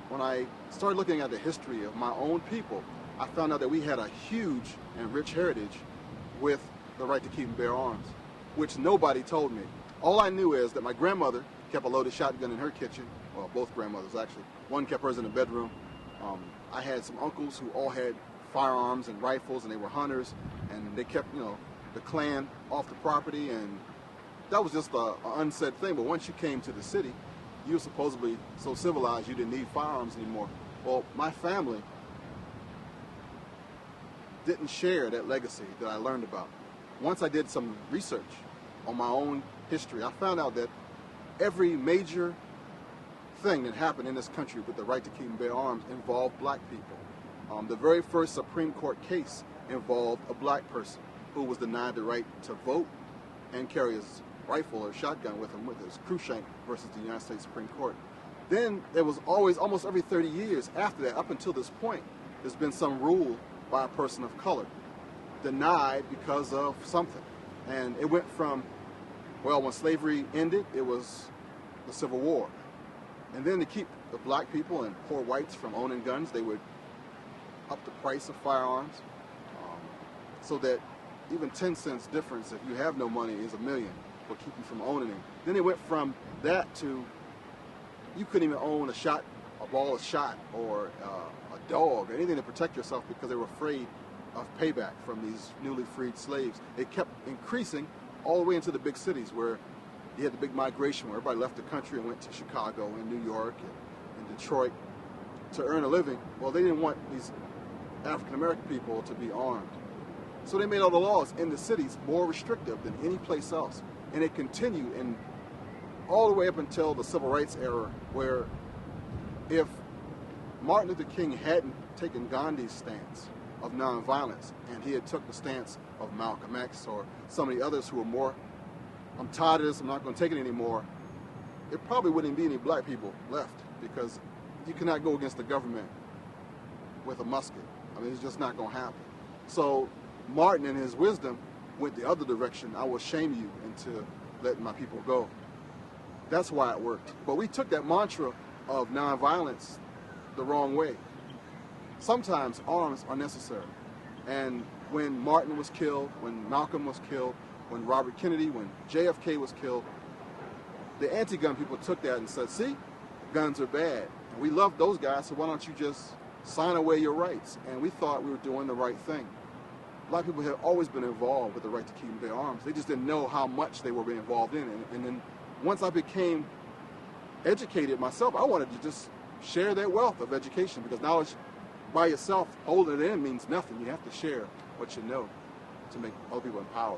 when I started looking at the history of my own people, I found out that we had a huge and rich heritage with the right to keep and bear arms, which nobody told me. All I knew is that my grandmother kept a loaded shotgun in her kitchen. Well, both grandmothers actually. One kept hers in the bedroom. I had some uncles who all had firearms and rifles, and they were hunters, and they kept, the clan off the property, and that was just an unsaid thing. But once you came to the city, you were supposedly so civilized you didn't need firearms anymore. Well, my family didn't share that legacy that I learned about. Once I did some research on my own history, I found out that every major thing that happened in this country with the right to keep and bear arms involved black people. The very first Supreme Court case involved a black person who was denied the right to vote and carry his rifle or shotgun with him, with his Cruikshank versus the United States Supreme Court. Then there was always, almost every 30 years after that, up until this point, there's been some rule by a person of color, denied because of something. And it went from, well, when slavery ended, it was the Civil War. And then to keep the black people and poor whites from owning guns, they would up the price of firearms so that even 10 cents difference, if you have no money, is $1 million, will keep you from owning them. Then it went from that to you couldn't even own a ball of shot, or a dog, or anything to protect yourself because they were afraid of payback from these newly freed slaves. It kept increasing all the way into the big cities where you had the big migration where everybody left the country and went to Chicago and New York and Detroit to earn a living. Well, they didn't want these African-American people to be armed. So they made all the laws in the cities more restrictive than any place else. And it continued all the way up until the Civil Rights era, where if Martin Luther King hadn't taken Gandhi's stance of nonviolence and he had took the stance of Malcolm X or some of the others who were more, I'm tired of this, I'm not going to take it anymore, it probably wouldn't be any black people left, because you cannot go against the government with a musket. I mean, it's just not going to happen. So Martin, in his wisdom, went the other direction. I will shame you into letting my people go. That's why it worked. But we took that mantra of nonviolence the wrong way. Sometimes arms are necessary. And when Martin was killed, when Malcolm was killed, when Robert Kennedy, when JFK was killed, the anti-gun people took that and said, see, guns are bad. And we love those guys, so why don't you just sign away your rights? And we thought we were doing the right thing. Black people have always been involved with the right to keep and bear arms. They just didn't know how much they were being involved in. And then once I became educated myself, I wanted to just share that wealth of education, because knowledge by yourself, holding it in, means nothing. You have to share what you know to make other people empowered.